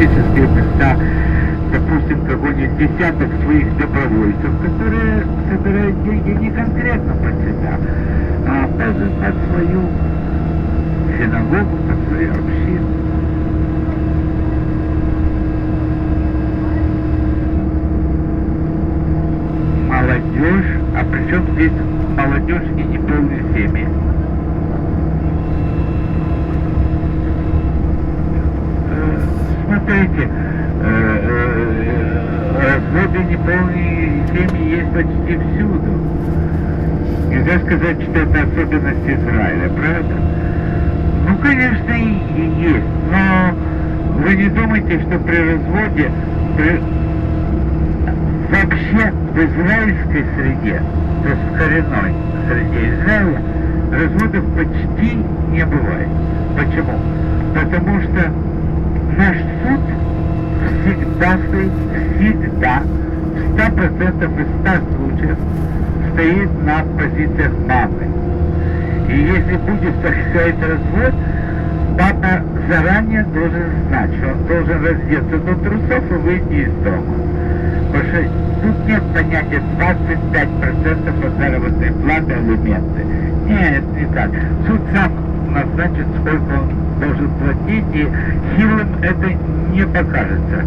стратегические места, допустим, какой-нибудь десяток своих добровольцев, которые собирают деньги не конкретно под себя, а под свою синагогу, под свою общину. Молодежь, а причем здесь молодежь и неполные семьи? Смотрите, разводы неполные семьи есть почти всюду. Нельзя сказать, что это особенность Израиля, правда? Ну, конечно, и есть, но вы не думайте, что при разводе, вообще в израильской среде, то есть в коренной среде Израиля, разводов почти не бывает. Почему? Потому что наш суд всегда стоит, всегда, в 100% из 100 случаев стоит на позициях мамы. И если будет совершать развод, папа заранее должен знать, что он должен раздеться до трусов и выйти из дома. Потому что тут нет понятия 25% от заработной платы алименты. Нет, не так. Суд сам назначит, сколько он должен платить, и хилым это не покажется.